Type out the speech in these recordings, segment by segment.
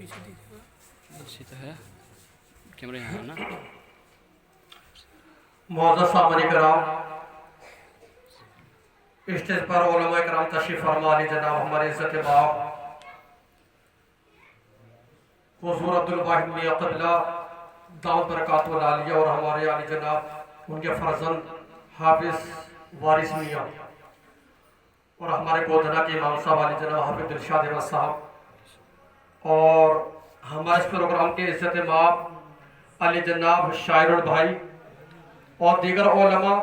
اچھی تو ہے کیمرے یہاں نا معزز سامعین کرام، اسٹیج پر علماء کرام تشریف فرما علی جناب ہمارے عزت باپ حضور عبدالواحد میاں قبلہ دامت برکاتہ العالیہ اور ہمارے علی جناب ان کے فرزند حافظ وارث میاں اور ہمارے گودھنا کے امام صاحب علی جناب حافظ دلشاد احمد صاحب اور ہمارے اس پروگرام کے عزت مآب علی جناب شاعر البھائی اور دیگر علماء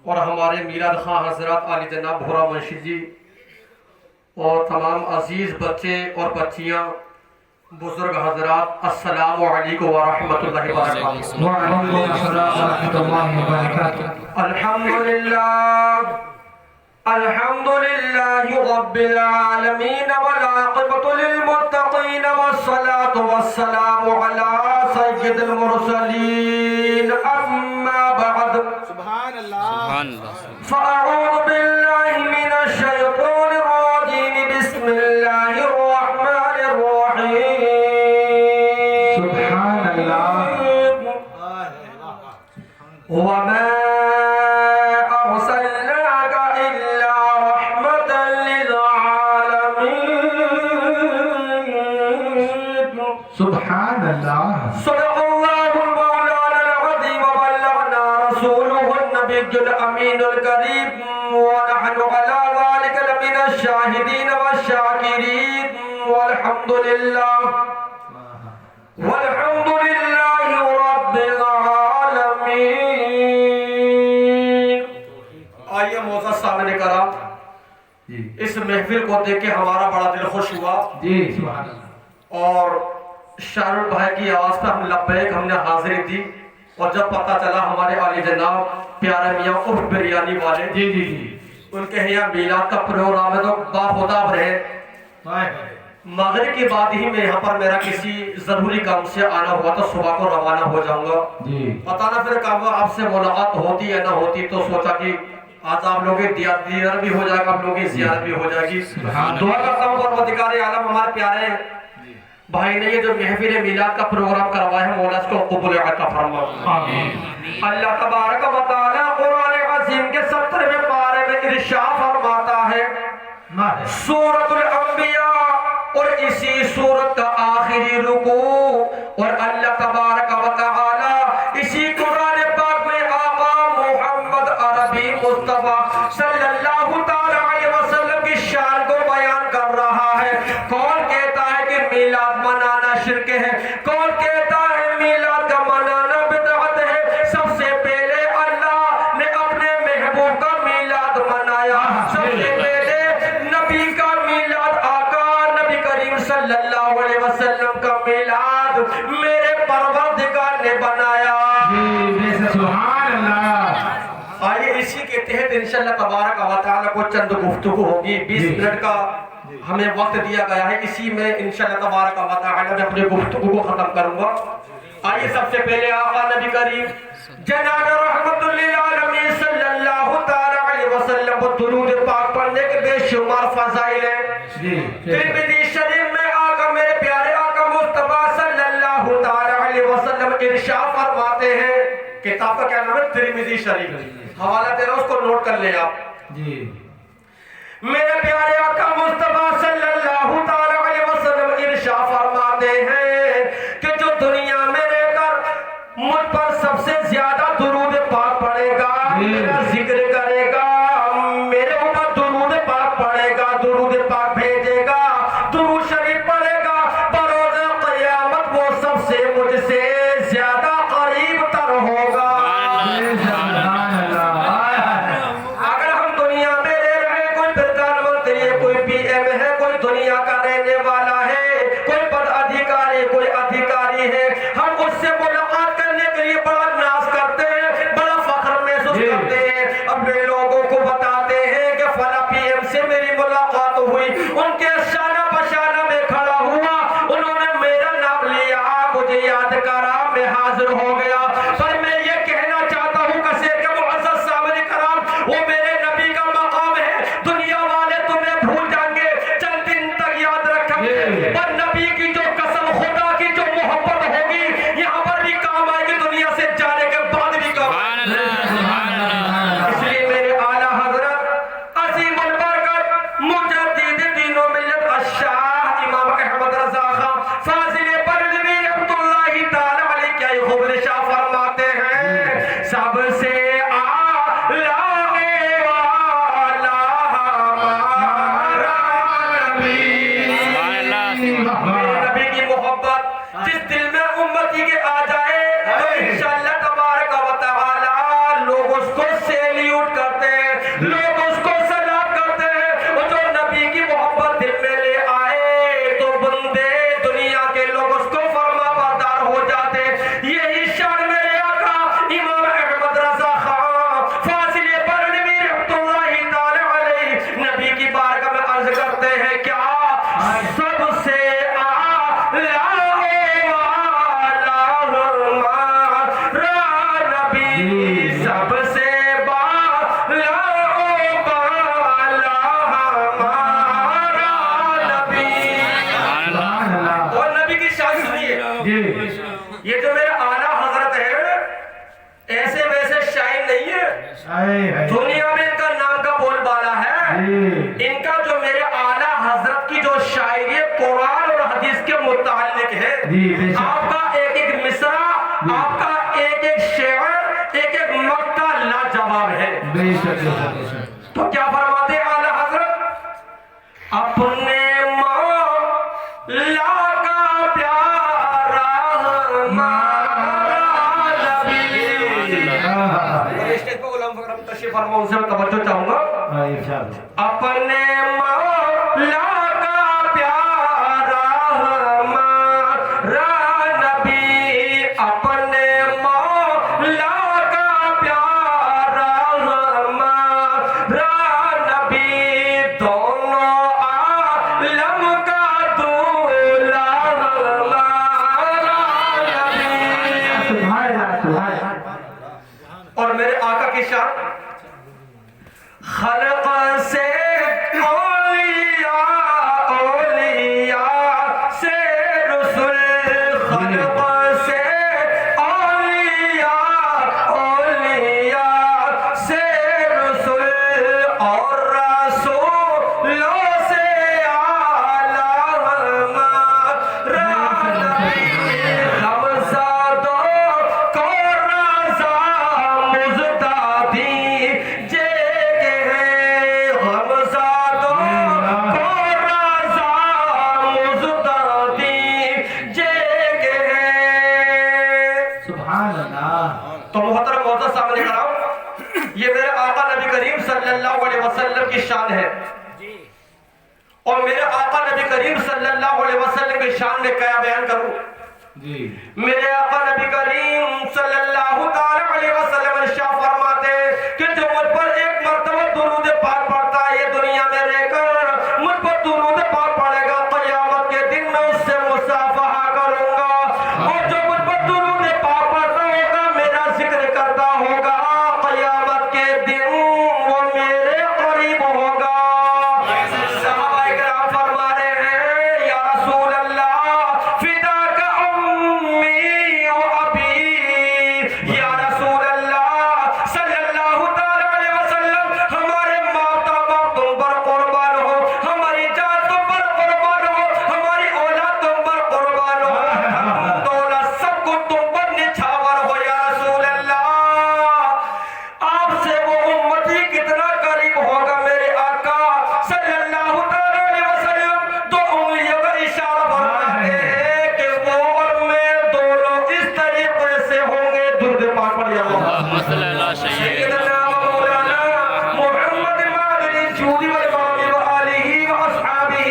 اور ہمارے میلاد خواہ حضرات علی جناب بھورا منشی جی اور تمام عزیز بچے اور بچیاں بزرگ حضرات، السلام علیکم ورحمۃ اللہ وبرکاتہ۔ وعلیکم السلام ورحمۃ اللہ وبرکاتہ۔ الحمد للہ رب العالمین والعاقبۃ للمتقین والصلاة والسلام علی سید المرسلین اما بعد سبحان اللہ فاعوذ باللہ من الشیطان الرجیم بسم اللہ الرحمن الرحیم سبحان اللہ وما أرسلناك إلا رحمة للعالمين سبحان اللہ صدق الله المولانا العظيم وبلغنا رسوله النبي الأمين الكريم ونحن على ذلك لمن الشاهدين والشاكرين والحمد لله رب العالمين۔ آئیے معزز سامعین کرام، اس محفل کو دیکھ کے ہمارا بڑا دل خوش ہوا جی سبحان اللہ۔ اور شاعر البھائی کی آواز پہ ہم لبیک ہم نے حاضری دی، اور جب پتہ چلا ہمارے علی جناب پیارے میاں اف بریانی والے جی جی جی ان کے یہاں میلاد کا پروگرام ہے تو باخدا رہے، مغرب کے بعد ہی میں یہاں پر میرا کسی ضروری کام سے آنا ہوا تو صبح کو روانہ ہو جاؤں گا۔ جی پتہ نہ پھر کب آپ سے ملاقات ہوتی یا نہ ہوتی، تو سوچا کہ آج آپ لوگوں کی دیدار بھی ہو جائے گا، آپ لوگوں کی زیارت بھی ہو جائے گی۔ دعا کرتا ہوں پروردگار عالم ہمارے پیارے بھائی نے یہ جو محفل میلاد کا پروگرام کروایا ہے، مولا اس کو قبول عطا فرما۔ آمین۔ اللہ تبارک و تعالی قرآن عظیم کے 70ویں پارے میں ارشاد فرماتا ہے سورۃ الانبیاء اور اسی سورت کا آخری رکوع، اور اللہ تبارک و تعالی اسی قرآن پاک میں آقا محمد عربی مصطفیٰ صلی اللہ علیہ وسلم کی شان کو بیان کر رہا ہے۔ کون کہتا ہے کہ میلاد منانا شرک ہے؟ کون کہتا ہے میلاد کا منانا بدعت ہے؟ سب سے پہلے اللہ نے اپنے محبوب کا میلاد منایا، سب سے پہلے نبی کا میلاد، آقا نبی کریم صلی اللہ علیہ وسلم کا میلاد میرے پروردگار نے بنایا۔ سبحان اللہ۔ آئیے اسی کے تحت انشاءاللہ تبارک و تعالی کو چند گفتگو ہوگی، 20 منٹ کا ہمیں وقت دیا گیا ہے، اسی میں انشاءاللہ تبارک و تعالی میں اپنے گفتگو کو ختم کروں گا۔ آئیے سب سے پہلے آقا نبی کریم جناب رحمت للعالمین صلی اللہ علیہ وسلم کو درود پاک پڑھنے کے بے شمار فضائل ہیں۔ ترمذی شریف میں آقا میرے پیارے آقا مصطفیٰ صلی اللہ علیہ وسلم ارشاد فرماتے ہیں، کتاب کا کیا نام ہے؟ ترمذی شریف، حوالہ دے رہا ہوں، اس کو نوٹ کر لیں آپ۔ جی میرے پیارے آقا مصطفیٰ صلی اللہ علیہ وسلم ارشاد فرماتے ہیں کہ جو دنیا میں رہ کر مجھ پر سب سے زیادہ درود پاک پڑھے گا، میرا ذکر کرے گا، میرے اوپر درود پاک پڑھے گا، درود پاک بھیجے گا، درود شریف پڑھے گا، بروز قیامت وہ سب سے مجھ سے زیادہ قریب تر ہوگا۔ اگر ہم دنیا میں رہ رہے، کوئی پردھان منتری ہے، کوئی پی ایم ہے، کوئی دنیا کا رہنے والا ہے، کوئی پد ادھیکاری، کوئی ادھیکاری ہے، ہم اس سے ملاقات کرنے کے لیے بڑا ناز کرتے ہیں، بڑا فخر محسوس کرتے ہیں۔ اب تو کیا فرماتے اعلی حضرت؟ اپنے مولا کا پیارا ہمارا نبی. اسٹیج پہ غلام فخر احمد تشریف فرما، ان سے میں توجہ چاہوں گا. اپنے مولا کا پیارا ہمارا نبی، اپنے مولا کا پیارا ہمارا نبی، دونوں عالم کا دولہ ہمارا نبی. اور میرے آقا کی شان، خلق سے اولیاء، اولیاء سے رسول، خلق سے اولیاء، اولیاء سے رسول، اور رسولوں سے اعلیٰ ہمارا نبی. غمزدوں کو رضا مزدہ دیجئے، تو محترم معزز سامنے کرام، یہ میرے آقا نبی کریم صلی اللہ علیہ وسلم کی شان ہے. اور میرے آقا نبی کریم صلی اللہ علیہ وسلم کی شان میں کیا بیان کروں؟ میرے آقا نبی کریم صلی اللہ علیہ وسلم ارشاد فرماتے کہ جو مجھ پر ایک مرتبہ درود پاک پڑھتا ہے یہ دنیا میں رہ کر مجھ پر درود پاک پڑھے گا، قیامت کے دن میں اس سے مصافحہ کروں گا. اور جو مجھ پر درود پاک پڑھتا ہوگا، میرا ذکر کرتا ہوگا، قیامت کے دن وہ میرے قریب ہوگا. صحابہ کرام فرما رہے ہیں یا رسول اللہ فداک امی و ابی، یا رسول اللہ صلی اللہ علیہ وسلم ہمارے ماں باپ تم پر قربان ہو، ہماری جان تم پر قربان ہو، ہماری اولاد تم پر قربان ہو، دولت سب کو تم پر نچھاور ہو. یا رسول اللہ آپ سے وہ امتی کتنا قریب ہوگا میرے آقا صلی اللہ علیہ وسلم؟ تو انگلیوں کا اشارہ فرماتے ہیں کہ وہ اور میں دونوں اس طریقے سے ہوں گے. درود پاک پڑھیے اللہم صلی اللہ سیدنا و مولانا محمد مادر الجود والکرم وآلہ واصحابہ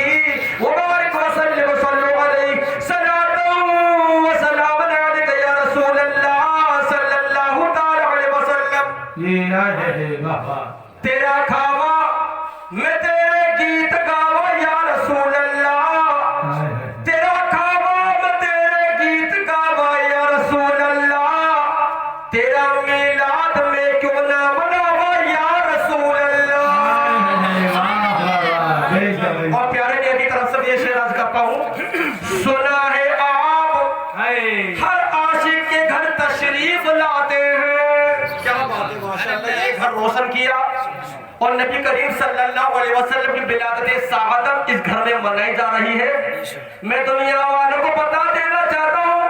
وبارک وسلم وصلوا علیہ صلاۃ و سلام علیک یا رسول اللہ صلی اللہ علیہ وسلم. تیرا کھاوا میں تیرے گیت گاوا یا رسول اللہ، تیرا کھاوا میں تیرے گیت گاوا یا رسول اللہ، تیرا میلاد میں کیوں نہ مناوا یا رسول اللہ. اور پیارے نبی کی طرف سے یہ شعر عرض کرتا ہوں، سنا ہے آپ ہر عاشق کے گھر تشریف لاتے ہیں. کیا بات ہے، ماشاءاللہ یہ گھر روشن کیا. اور نبی کریم صلی اللہ علیہ وسلم کی ولادت سعادت اس گھر میں منائی جا رہی ہے. میں دنیا والوں کو بتا دینا چاہتا ہوں،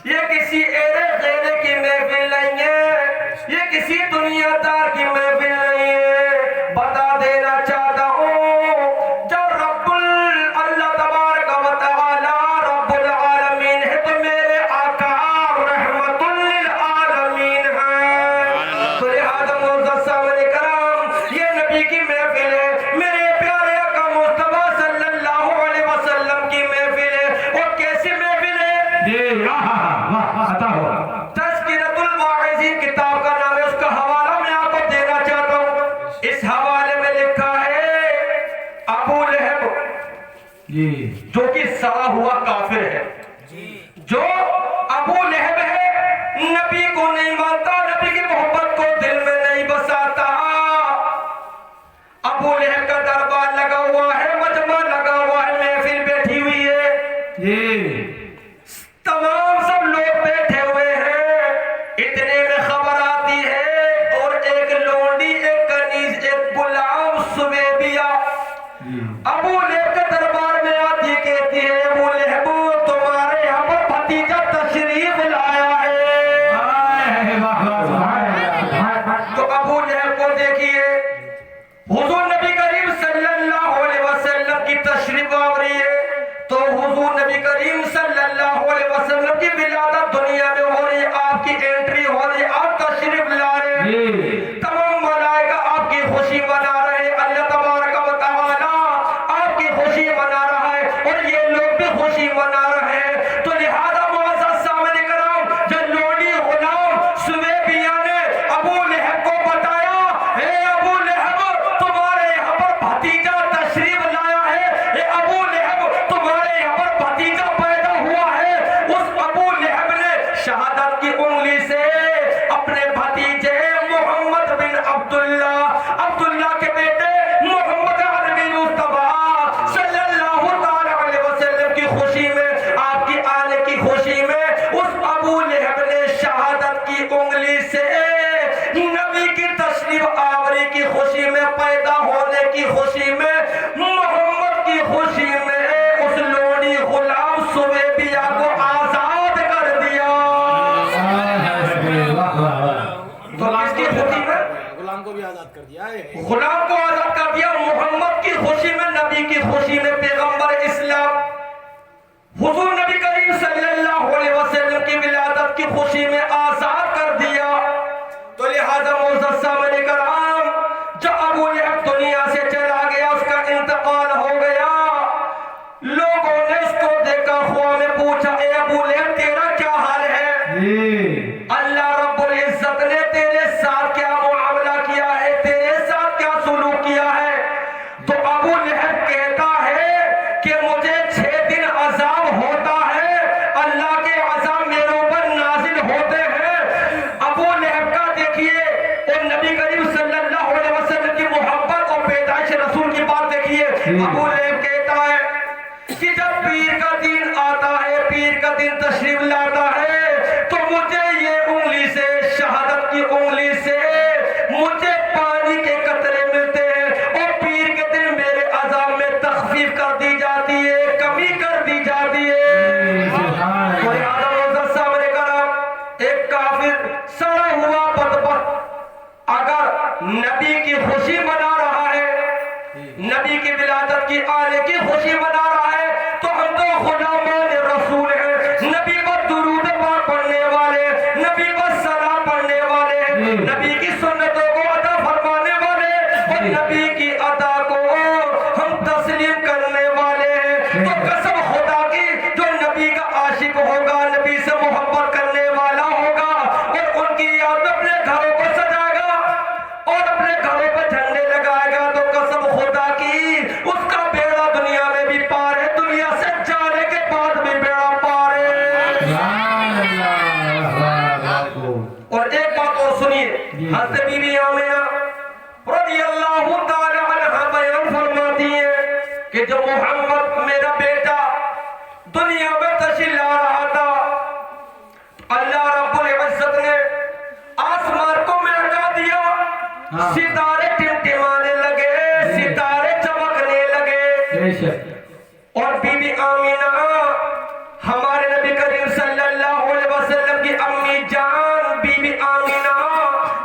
یہ کسی ایرے غیرے کی محفل نہیں ہے، یہ کسی دنیا دار کی محفل نہیں ہے. بتا دینا چاہتا ہوں، جو رب اللہ تبارک و تعالی رب العالمین ہے تو میرے آقا رحمت للعالمین ہے. تو لہذا معزز سامنے کرام، یہ نبی کی محفل ہے، میرے پیارے آقا مصطفیٰ صلی اللہ علیہ وسلم کی محفل ہے. اور کیسی محفل ہے؟ تذکرۃ الواعظین کتاب کا نام ہے، اس کا حوالہ میں آپ کو دینا چاہتا ہوں. اس حوالے میں لکھا ہے ابو لہب جو کہ سڑا ہوا کافر ہے، جو ابو لہب ہے نبی کو نہیں مانتا، نبی کی محبت کو دل میں نہیں بساتا. ابو لہب کا دربار لگا ہوا ہے، مجمع لگا ہوا ہے، محفل بیٹھی ہوئی ہے، تمام سب لوگ بیٹھے ہوئے ہیں. اتنے میں خبر آتی ہے اور ایک لونڈی، ایک کنیز، ایک غلام سویبیہ ابو لہب کے دربار میں آتی کہتی ہے ابو لہب تمہارے یہاں پر بھتیجا تشریف لایا ہے. تو ابو لہب کو دیکھیے حضور نبی کریم صلی اللہ علیہ وسلم کی تشریف آوری ہے تو حضور نبی کریم صلی اللہ علیہ وسلم کی ولادت دنیا میں ہو رہی ہے، آپ کی انٹری ہو رہی ہے، آپ تشریف لا رہے ہیں، تمام ملائکہ آپ کی خوشی منا رہے ہیں، اللہ تبارک و تعالی آپ کی خوشی منا رہا ہے اور یہ لوگ بھی خوشی منا رہے ہیں۔ تو لہذا معزز سامعین کرام، جب لوڈی غلام سویبیہ نے ابو لہب کو بتایا، اے ابو لہب تمہارے یہاں پر بھتیجا تشریف لایا ہے، اے ابو لہب تمہارے یہاں پر بھتیجا پیدا ہوا ہے، اس ابو لہب نے شہادت کی انگلی سے اپنے بھتیجے محمد بن عبداللہ کے بیٹے محمد عربی مصطفیٰ صلی اللہ تعالی علیہ وسلم کی خوشی میں، آپ کی آنے کی خوشی میں، اس ابو لہب نے شہادت کی انگلی سے نبی کی تشریف آوری کی خوشی میں، پیدا ہونے کی خوشی میں، محمد کی خوشی میں اس لوڈی غلام سویبیہ کو آزاد کر دیا۔ تو کس کی خوشی میں؟ غلام کو بھی آزاد کر دیا ہے۔ غلام کو آزاد کر دیا، محمد کی خوشی میں، نبی کی خوشی میں، پیغمبر اسلام حضور نبی کریم صلی اللہ علیہ وسلم کی ولادت کی خوشی میں آزاد کر دیا۔ تو لہذا معزز سامعین کرام، جب ابو لہب دنیا سے چلا گیا، اس کا انتقال ہو گیا، لوگوں نے اس کو دیکھا، خواہ میں پوچھا، اے ابو لہب تیرا کیا حال ہے؟ اللہ رب العزت نے تیرے ساتھ کیا معاملہ کیا ہے، تیرے ساتھ کیا سلوک کیا ہے؟ تو ابو لہب کہتا ہے کہ مجھے 6 دن عذاب ہوتا ہے، اللہ کے عذاب میرے اوپر نازل ہوتے ہیں۔ ابو لہب کا دیکھیے اور نبی کریم صلی اللہ علیہ وسلم کی محبت اور پیدائش رسول کی بات دیکھیے۔ ابو لہب کہتا ہے کہ جب پیر کا دن آتا ہے، پیر کا دن تشریف لاتا ہے، تو مجھے یہ انگلی سے، شہادت کی انگلی سے مجھے پانی کے قطرے ملتے ہیں اور پیر کے دن میرے عذاب میں تخفیف کر دی جاتی ہے، کمی کر دی جاتی ہے۔ کوئی آدم عزت سامنے کرا، ایک کافر سڑا ہوا بدبخت اگر نبی کی خوشی منا رہا ہے، نبی کی ولادت کی آنے کی خوشی منا رہا ہے، تو ہم تو غلامان رسول ہیں، نبی پر درود پاک پڑھنے والے، نبی پر سلام پڑھنے والے، نبی کی سنتوں کو ادا فرمانے والے اور نبی کی ادا کو ہم تسلیم کرنے والے ہیں۔ تو قسم خدا کی، جو نبی کا عاشق ہوگا، نبی سے محبت کرنے والا ہوگا اور ان کی یاد میں اپنے گھروں کو سجائے گا اور اپنے گھروں پہ جھنڈے لگائے گا، تو قسم خدا کی اس کا بیڑا دنیا میں بھی پار ہے، دنیا سے جانے کے بعد بھی بیڑا پار ہے۔ اور ایک بات اور سنیے، حضرت بی بی آمینہ رضی اللہ تعالی عنہ بیان فرماتی ہیں کہ جو محمد میرا بیٹا دنیا میں تشریف لا رہا تھا، اللہ رب العزت نے آسمان کو مہکا دیا، ستارے ٹمٹمانے لگے، ستارے چمکنے لگے، اور بی بی آمینہ ہمارے نبی کریم صلی اللہ علیہ وسلم کی امی جان بی بی آمینہ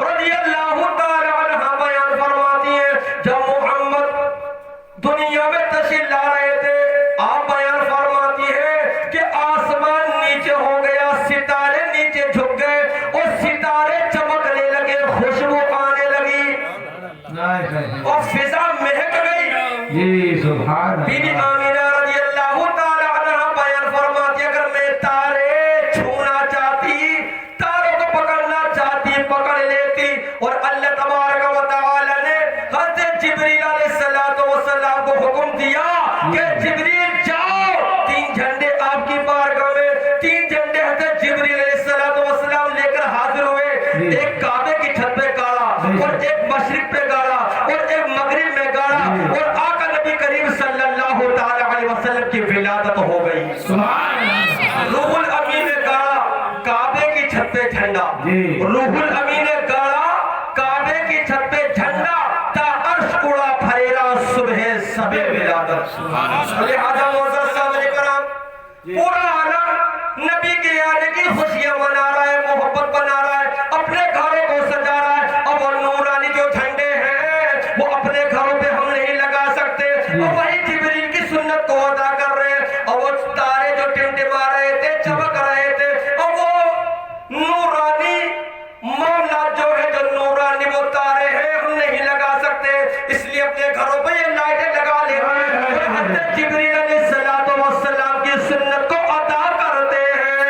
رضی اللہ تعالی عنہ بیان فرماتی ہیں، جب محمد دنیا میں تشریف لا رہے تھے، آپ بیان فرماتی ہیں کہ آسمان نیچے ہو گیا، ستارے نیچے جھک گئے اور ستارے چمکنے لگے، خوشبو آنے لگی اور فضا مہک گئی۔ سبحان بی بی آمینہ رضی اللہ تعالی عنہ بیان فرماتی، اگر میں تارے چھونا چاہتی، تاروں کو پکڑنا چاہتی، پکڑ لیتی، اور اللہ تبارک و تعالی نے حضرت جبریل علیہ السلام کو حکم دیا کہ جبریل جاؤ، 3 جھنڈے آپ کی بارگاہ میں، 3 جھنڈے حضرت جبریل علیہ السلام لے کر حاضر ہوئے، ایک کعبے کی چھت پہ گاڑا اور ایک مشرق پہ گاڑا اور ایک مغرب میں گاڑا، اور آقا نبی کریم صلی اللہ تعالی علیہ وسلم کی ولادت ہو گئی۔ روح الامین نے گاڑا کعبے کی چھت پہ جھنڈا، روح الامین نے گاڑا کعبے کی چھت پہ جھنڈا، تا عرش اڑا پھریرا صبح سب ولادت۔ لہذا معزز سامعین کرام، پورا عالم نبی کے آنے کی خوشیاں منا رہا ہے، محبت بنا رہا ہے، اپنے گھروں کو سجا رہا ہے، اب وہ نورانی جو جھنڈے ہیں وہ اپنے گھر اور وہی جبریل کی سنت کو ادا کر رہے ہیں، اور وہ تارے جو ٹمٹما رہے تھے، چمک رہے تھے، اور وہ نورانی معاملات جو ہے، جو نورانی وہ تارے ہیں، ہم نہیں لگا سکتے، اس لیے اپنے گھروں پہ یہ لائٹیں لگا لیتے ہیں اور حضرت جبریل علیہ السلام کی سنت کو ادا کرتے ہیں۔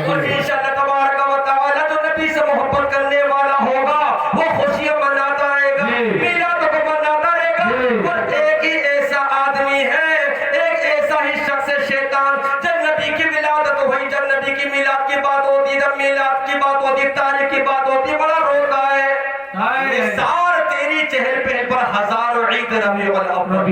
اور انشاءاللہ تبارک و تعالی جو نبی سے محبت کرنے والا ہوگا وہ خوشیاں مناتا رہے گا، میلاد کو مناتا رہے گا۔ اور ایک ہی ایسا آدمی ہے، ایک ایسا ہی شخص ہے شیطان، جب نبی کی ولادت ہوئی، جب نبی کی میلاد کی بات ہوتی، جب میلاد کی بات ہوتی، تاریخ کی بات ہوتی، بڑا روتا ہے۔ نثار تیری چہل پہل پر ہزاروں عید ربیع الاول،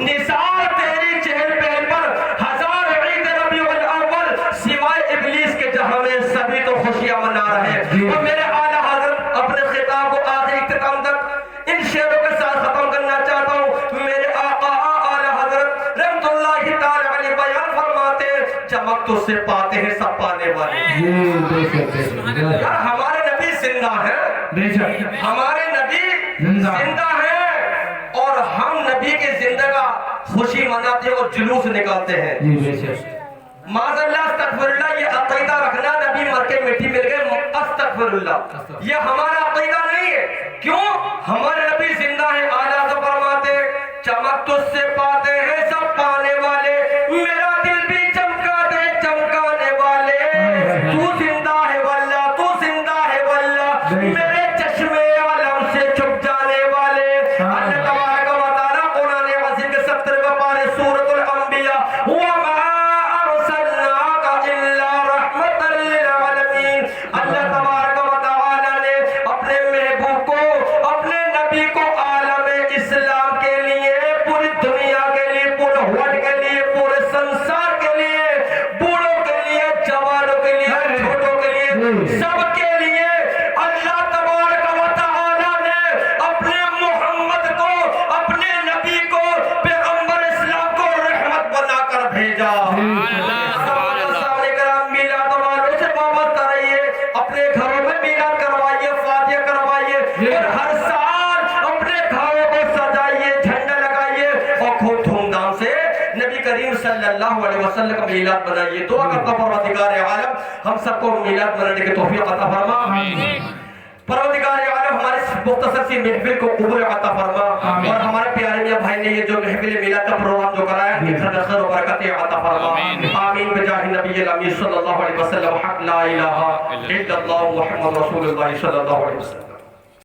نثار تیری چہل پہل پر ہزار عید ربیع الاول، سوائے ابلیس کے جہاں میں سبھی تو خوشیاں منا رہے ہیں۔ اور میرے اعلیٰ حضرت اپنے خطاب کو آخری اختتام تک ان شعروں کے ساتھ ختم کرنا چاہتا ہوں۔ میرے آقا اعلیٰ حضرت رحمت اللہ تعالی علیہ بیان فرماتے ہیں، چمک تو سے پاتے ہیں سب پانے والے۔ یار ہمارے نبی زندہ ہے، ہمارے نبی زندہ ہے، اور ہم نبی کے زندہ کا خوشی مناتے ہیں اور جلوس نکالتے ہیں۔ معاذ اللہ، استغفر اللہ، یہ عقیدہ رکھنا نبی مر کے مٹی مل گئے، استغفر اللہ، یہ ہمارا عقیدہ نہیں ہے۔ کیوں؟ ہمارے نبی زندہ ہیں۔ اعلیٰ سے فرماتے چمک تجھ سے پاتے ہیں سب پانے والے، میرا دل بھی چمکا دے چمکانے والے، تو زندہ ہے واللہ، تو زندہ ہے واللہ، میرے چشمے عالم سے چھپ جانے والے۔ اللہ تبارک و تعالیٰ قرآن عظیم کے 70 پارے سورۃ الانبیاء، وَمَا اللہ تبارک و تعالی نے اپنے محبوب کو، اپنے نبی کو عالم اسلام کے لیے، پوری دنیا کے لیے، پورے ورلڈ کے لیے، پورے سنسار کے لیے، بوڑھوں کے لیے، جوانوں کے لیے، چھوٹوں کے لیے، سب کے لیے اللہ تبارک و تعالی نے اپنے محمد کو، اپنے نبی کو، پیغمبر اسلام کو رحمت بنا کر بھیجا۔ اپنے گھروں میں میلاد کروائیے، فاتحہ کروائیے، اور ہر سال اپنے گھروں کو سجائیے، جھنڈا لگائیے، اور خوب دھوم دھام سے نبی کریم صلی اللہ علیہ وسلم کا میلاد بنائیے۔ دعا کرتا ہوں پروردگار عالم ہم سب کو میلاد بنانے کی توفیق عطا فرما۔ پروردگار عالم ہمارے مختصر سی محفل کو قبول عطا فرما، اور ہمارے پیارے میاں بھائی نے یہ جو محفل میلاد کا پروگرام جو کرایا ہے، خیر و برکت عطا فرما۔ آمین بجاہ نبی الامین صلی اللہ علیہ وسلم، حق لا الہ الا اللہ محمد رسول اللہ صلی اللہ علیہ وسلم۔